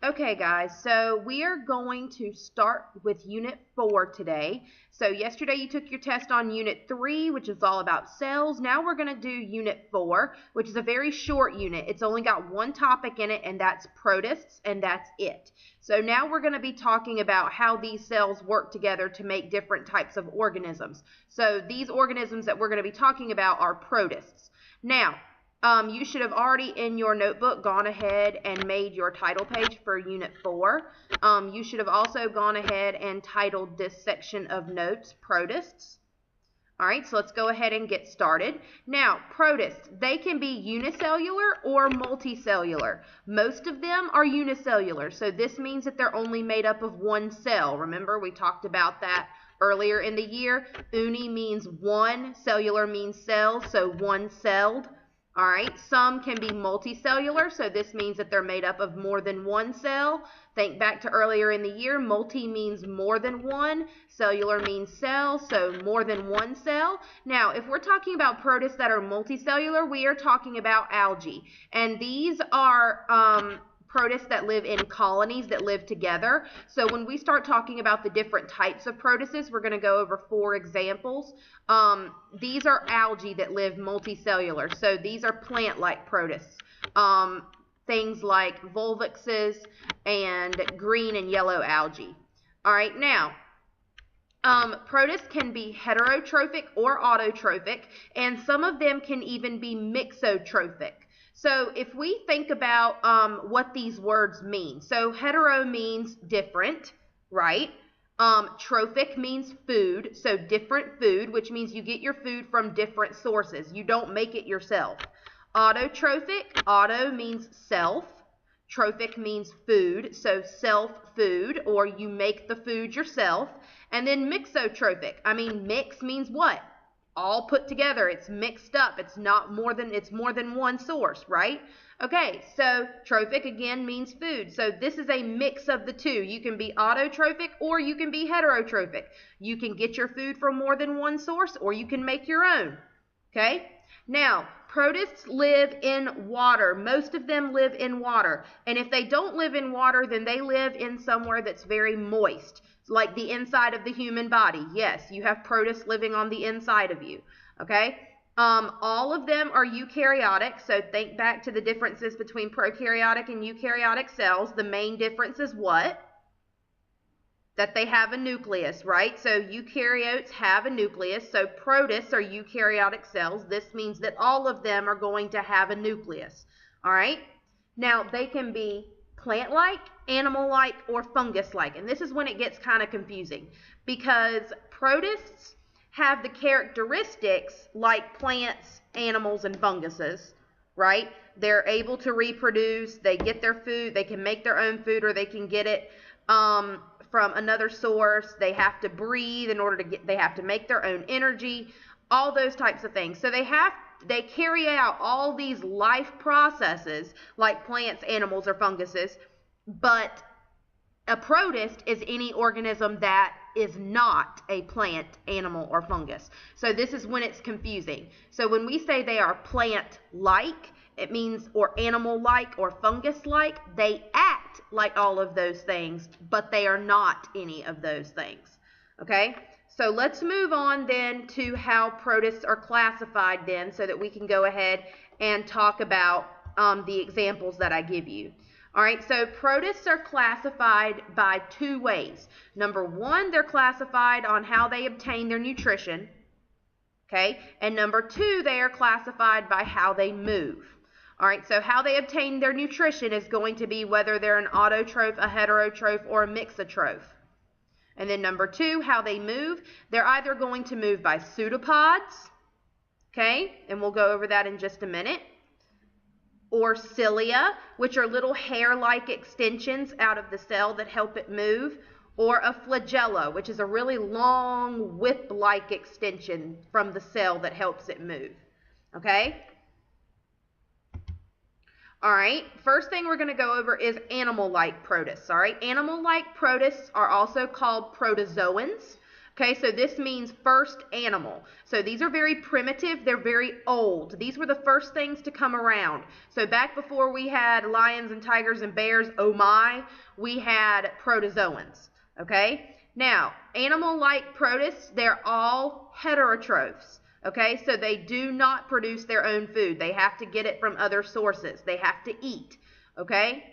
Okay, guys, so we are going to start with Unit 4 today. So yesterday you took your test on Unit 3, which is all about cells. Now we're going to do Unit 4, which is a very short unit. It's only got one topic in it, and that's protists, and that's it. So now we're going to be talking about how these cells work together to make different types of organisms. So these organisms that we're going to be talking about are protists. Now, you should have already in your notebook gone ahead and made your title page for Unit 4. You should have also gone ahead and titled this section of notes, Protists. All right, so let's go ahead and get started. Now, protists, they can be unicellular or multicellular. Most of them are unicellular, so this means that they're only made up of one cell. Remember, we talked about that earlier in the year. Uni means one, cellular means cell, so one-celled. All right, some can be multicellular, so this means that they're made up of more than one cell. Think back to earlier in the year, multi means more than one, cellular means cell, so more than one cell. Now, if we're talking about protists that are multicellular, we are talking about algae, and these are protists that live in colonies that live together. So when we start talking about the different types of protists, we're going to go over 4 examples. These are algae that live multicellular. So these are plant-like protists. Things like volvoxes and green and yellow algae. All right, now, protists can be heterotrophic or autotrophic, and some of them can even be mixotrophic. So if we think about what these words mean, so hetero means different, right? Trophic means food, so different food, which means you get your food from different sources. You don't make it yourself. Autotrophic, auto means self. Trophic means food, so self-food, or you make the food yourself. And then mixotrophic, mix means what? All put together, it's mixed up, it's more than one source, right? Okay, so trophic again means food. So this is a mix of the two. You can be autotrophic or you can be heterotrophic. You can get your food from more than one source or you can make your own. Okay? Now, protists live in water. Most of them live in water. And if they don't live in water, then they live in somewhere that's very moist, like the inside of the human body. Yes, you have protists living on the inside of you. Okay? All of them are eukaryotic. So think back to the differences between prokaryotic and eukaryotic cells. The main difference is what? That they have a nucleus, right? So eukaryotes have a nucleus. So protists are eukaryotic cells. This means that all of them are going to have a nucleus. All right? Now, they can be plant-like, animal-like, or fungus-like. And this is when it gets kind of confusing because protists have the characteristics like plants, animals, and funguses, right? They're able to reproduce. They get their food. They can make their own food or they can get it from another source. They have to breathe in order to they have to make their own energy, all those types of things. So they carry out all these life processes like plants, animals, or funguses, but a protist is any organism that is not a plant, animal, or fungus. So this is when it's confusing. So when we say they are plant-like, it means, or animal-like, or fungus-like, they act like all of those things, but they are not any of those things. Okay? So let's move on then to how protists are classified then so that we can go ahead and talk about the examples that I give you. All right, so protists are classified by 2 ways. Number 1, they're classified on how they obtain their nutrition. Okay, and number 2, they are classified by how they move. All right, so how they obtain their nutrition is going to be whether they're an autotroph, a heterotroph, or a mixotroph. And then number 2, how they move, they're either going to move by pseudopods, okay, and we'll go over that in just a minute, or cilia, which are little hair-like extensions out of the cell that help it move, or a flagella, which is a really long whip-like extension from the cell that helps it move. Okay? All right, first thing we're going to go over is animal-like protists. All right, animal-like protists are also called protozoans. Okay, so this means first animal. So these are very primitive. They're very old. These were the first things to come around. So back before we had lions and tigers and bears, oh my, we had protozoans. Okay, now animal-like protists, they're all heterotrophs. Okay, so they do not produce their own food. They have to get it from other sources. They have to eat. Okay,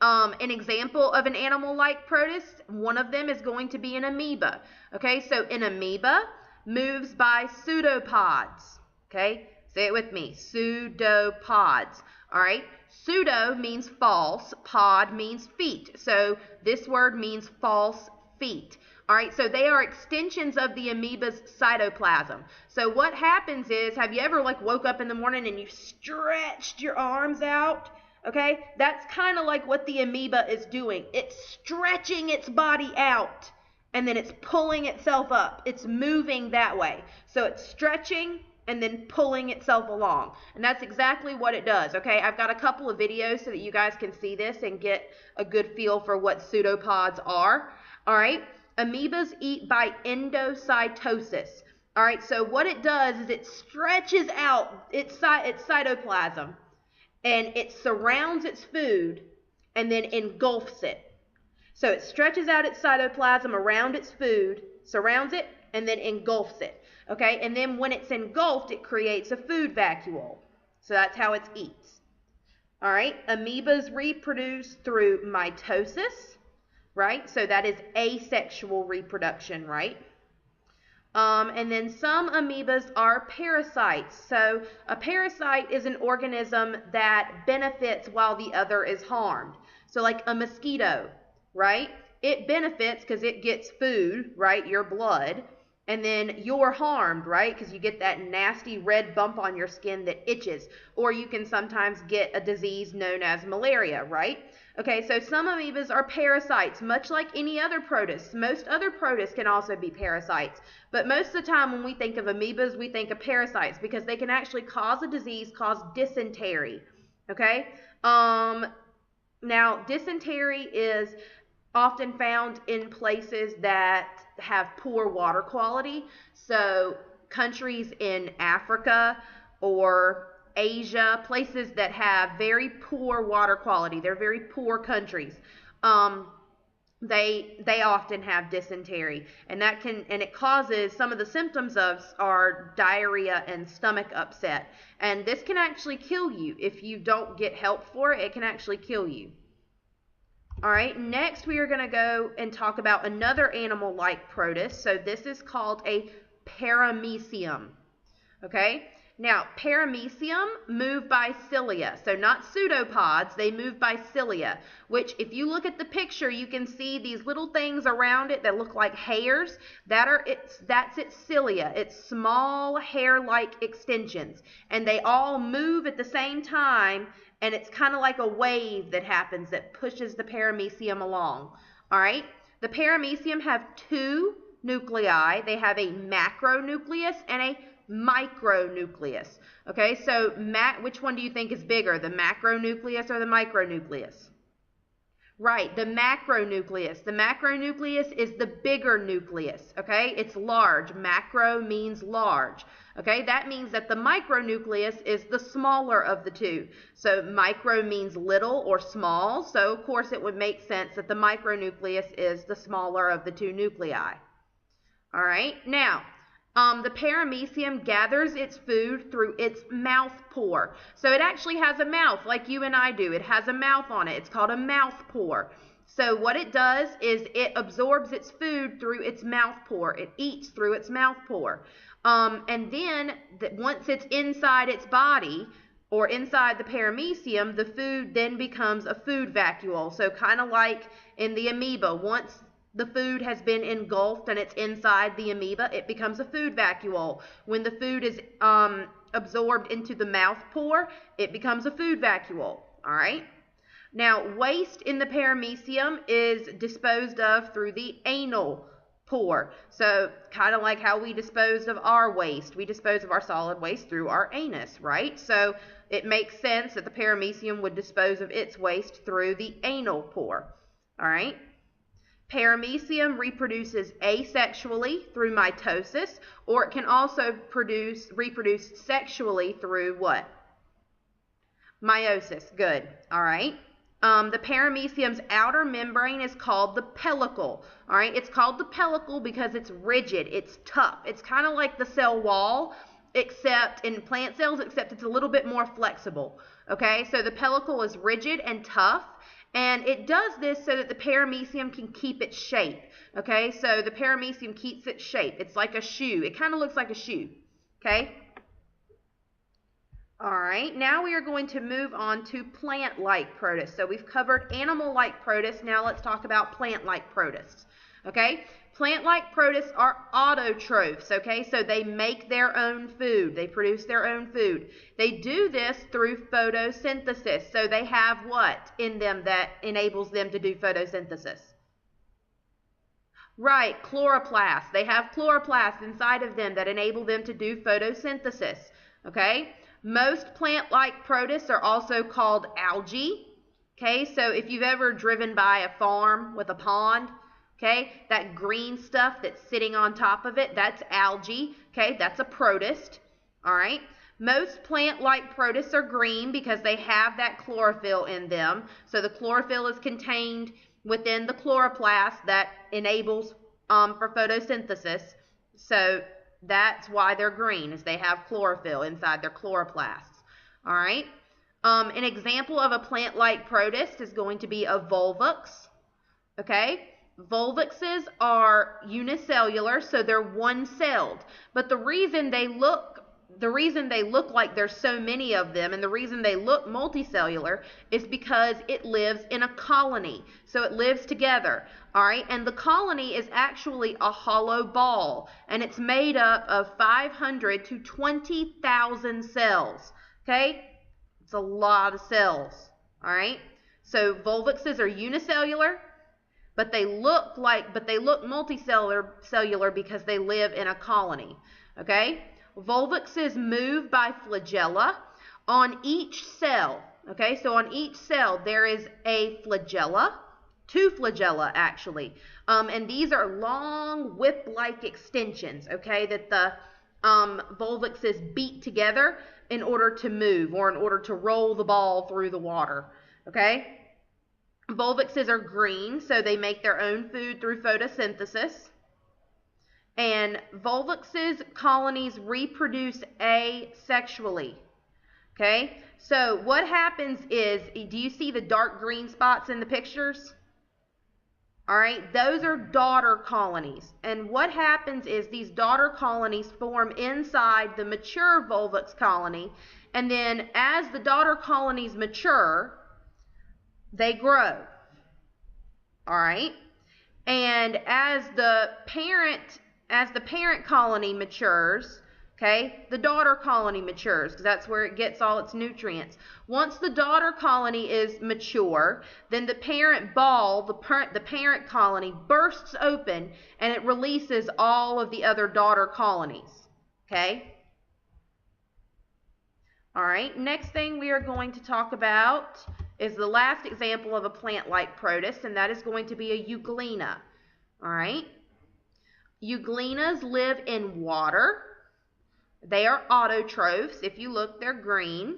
an example of an animal-like protist, one of them is going to be an amoeba. Okay, so an amoeba moves by pseudopods. Okay, say it with me, pseudopods. All right, pseudo means false, pod means feet. So this word means false feet. All right, so they are extensions of the amoeba's cytoplasm. So what happens is, have you ever woke up in the morning and you stretched your arms out? Okay, that's kind of like what the amoeba is doing. It's stretching its body out and then it's pulling itself up. It's moving that way. So it's stretching and then pulling itself along. And that's exactly what it does. Okay, I've got a couple of videos so that you guys can see this and get a good feel for what pseudopods are. All right, amoebas eat by endocytosis. All right, so what it does is it stretches out its cytoplasm and it surrounds its food and then engulfs it. So it stretches out its cytoplasm around its food, surrounds it, and then engulfs it. Okay, and then when it's engulfed, it creates a food vacuole. So that's how it eats. All right, amoebas reproduce through mitosis, right? So that is asexual reproduction, right? And then some amoebas are parasites. So a parasite is an organism that benefits while the other is harmed. So like a mosquito, right? It benefits because it gets food, right? Your blood. And then you're harmed, right? Because you get that nasty red bump on your skin that itches. Or you can sometimes get a disease known as malaria, right? Okay, so some amoebas are parasites, much like any other protists. Most other protists can also be parasites. But most of the time when we think of amoebas, we think of parasites because they can actually cause a disease, cause dysentery. Okay? Now, dysentery is often found in places that have poor water quality. So countries in Africa or Asia, places that have very poor water quality, they're very poor countries. They often have dysentery, and it causes, some of the symptoms are diarrhea and stomach upset, and this can actually kill you if you don't get help for it. It can actually kill you. All right, next we are going to go and talk about another animal-like protist. So this is called a paramecium. Okay, now paramecium move by cilia. So not pseudopods, they move by cilia, which if you look at the picture, you can see these little things around it that look like hairs. That's its cilia. It's small hair-like extensions, and they all move at the same time. And it's kind of like a wave that happens that pushes the paramecium along. All right. The paramecium have two nuclei. They have a macronucleus and a micronucleus. Okay. So which one do you think is bigger, the macronucleus or the micronucleus? Right, the macronucleus. The macronucleus is the bigger nucleus, okay? It's large. Macro means large, okay? That means that the micronucleus is the smaller of the two. So micro means little or small, so of course it would make sense that the micronucleus is the smaller of the two nuclei. All right, now, the paramecium gathers its food through its mouth pore. So it actually has a mouth like you and I do. It has a mouth on it. It's called a mouth pore. So what it does is it absorbs its food through its mouth pore. It eats through its mouth pore. And then once it's inside its body or inside the paramecium, the food then becomes a food vacuole. So kind of like in the amoeba, once the food has been engulfed and it's inside the amoeba, it becomes a food vacuole. When the food is absorbed into the mouth pore, it becomes a food vacuole. All right. Now, waste in the paramecium is disposed of through the anal pore. So kind of like how we disposed of our waste. We dispose of our solid waste through our anus, right? So it makes sense that the paramecium would dispose of its waste through the anal pore. All right. Paramecium reproduces asexually through mitosis, or it can also reproduce sexually through what? Meiosis. Good. All right. The paramecium's outer membrane is called the pellicle. All right. It's called the pellicle because it's rigid. It's tough. It's kind of like the cell wall, except in plant cells, except it's a little bit more flexible. Okay. So the pellicle is rigid and tough. And it does this so that the paramecium can keep its shape. Okay. So the paramecium keeps its shape. It's like a shoe. It kind of looks like a shoe. Okay. All right, now we are going to move on to plant-like protists. So we've covered animal-like protists. Now let's talk about plant-like protists. Okay, plant-like protists are autotrophs. Okay, so they make their own food. They produce their own food. They do this through photosynthesis. So they have what in them that enables them to do photosynthesis? Right, chloroplasts. They have chloroplasts inside of them that enable them to do photosynthesis. Okay. Most plant-like protists are also called algae. Okay, so if you've ever driven by a farm with a pond, okay, that green stuff that's sitting on top of it, that's algae. Okay, that's a protist. All right. Most plant-like protists are green because they have that chlorophyll in them. So the chlorophyll is contained within the chloroplast that enables for photosynthesis. So that's why they're green, is they have chlorophyll inside their chloroplasts. All right. An example of a plant-like protist is going to be a volvox. Okay. Volvoxes are unicellular, so they're one-celled. But the reason they look like there's so many of them, and the reason they look multicellular, is because it lives in a colony. So it lives together. All right, and the colony is actually a hollow ball, and it's made up of 500 to 20,000 cells. Okay, it's a lot of cells. All right, so volvoxes are unicellular, but they look multicellular because they live in a colony. Okay, volvoxes move by flagella on each cell. Okay, so on each cell there is a flagella. 2 flagella actually, and these are long whip-like extensions, okay, that the volvoxes beat together in order to move, or in order to roll the ball through the water. Okay, volvoxes are green, so they make their own food through photosynthesis, and volvoxes colonies reproduce asexually. Okay, so what happens is, do you see the dark green spots in the pictures? All right, those are daughter colonies. And what happens is these daughter colonies form inside the mature volvox colony. And then as the daughter colonies mature, they grow. All right. And as the parent colony matures, okay, the daughter colony matures because that's where it gets all its nutrients. Once the daughter colony is mature, then the parent ball, the parent colony, bursts open and it releases all of the other daughter colonies. Okay? All right, next thing we are going to talk about is the last example of a plant-like protist, and that is going to be a euglena. All right? Euglenas live in water. They are autotrophs. If you look, they're green.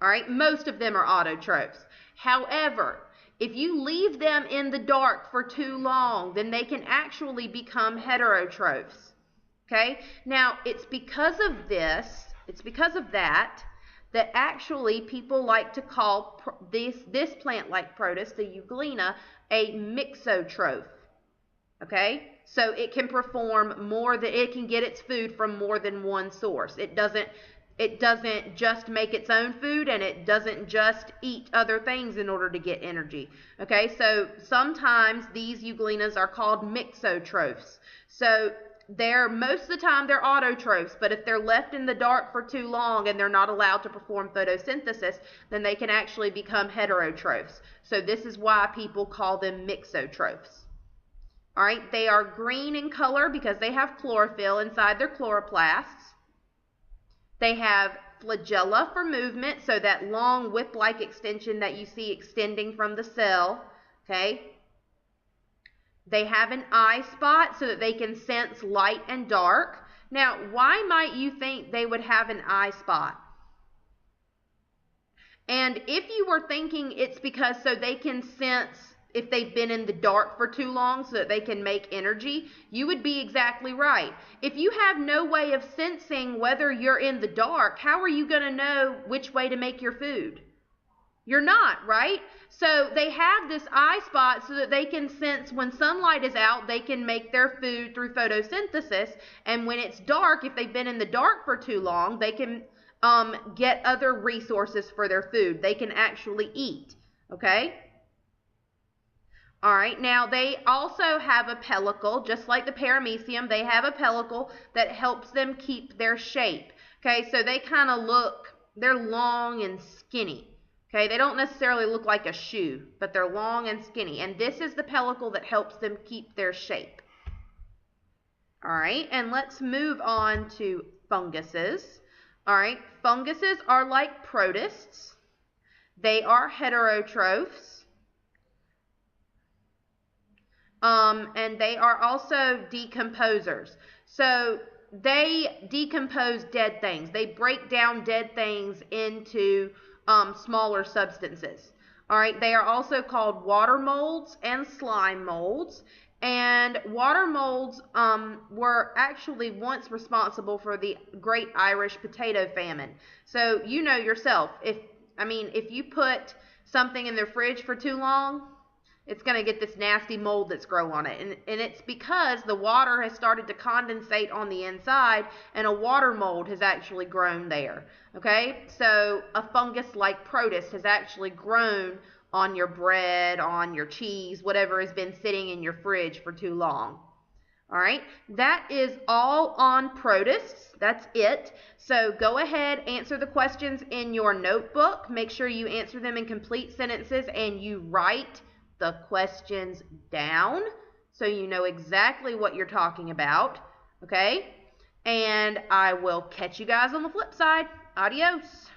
All right, most of them are autotrophs. However, if you leave them in the dark for too long, then they can actually become heterotrophs. Okay, now it's because of that actually people like to call this plant-like protist, the euglena, a mixotroph. Okay, so it can perform it can get its food from more than one source. It doesn't just make its own food, and it doesn't just eat other things in order to get energy. Okay, so sometimes these euglenas are called mixotrophs. So most of the time they're autotrophs, but if they're left in the dark for too long and they're not allowed to perform photosynthesis, then they can actually become heterotrophs. So this is why people call them mixotrophs. All right, they are green in color because they have chlorophyll inside their chloroplasts. They have flagella for movement, so that long whip-like extension that you see extending from the cell. Okay. They have an eye spot so that they can sense light and dark. Now, why might you think they would have an eye spot? And if you were thinking it's because so they can sense if they've been in the dark for too long so that they can make energy, you would be exactly right. If you have no way of sensing whether you're in the dark, how are you going to know which way to make your food? You're not, right? So they have this eye spot so that they can sense when sunlight is out, they can make their food through photosynthesis. And when it's dark, if they've been in the dark for too long, they can get other resources for their food. They can actually eat, okay? All right, now they also have a pellicle, just like the paramecium. They have a pellicle that helps them keep their shape. Okay, so they kind of look, they're long and skinny. Okay, they don't necessarily look like a shoe, but they're long and skinny. And this is the pellicle that helps them keep their shape. All right, and let's move on to funguses. All right, funguses are like protists. They are heterotrophs. And they are also decomposers. So they decompose dead things. They break down dead things into smaller substances. All right, they are also called water molds and slime molds. And water molds were actually once responsible for the Great Irish Potato Famine. So you know yourself, if you put something in the fridge for too long, it's going to get this nasty mold that's grown on it. And it's because the water has started to condensate on the inside and a water mold has actually grown there. Okay, so a fungus like protist has actually grown on your bread, on your cheese, whatever has been sitting in your fridge for too long. All right, that is all on protists. That's it. So go ahead, answer the questions in your notebook. Make sure you answer them in complete sentences and you write the questions down so you know exactly what you're talking about. Okay, and I will catch you guys on the flip side. Adios.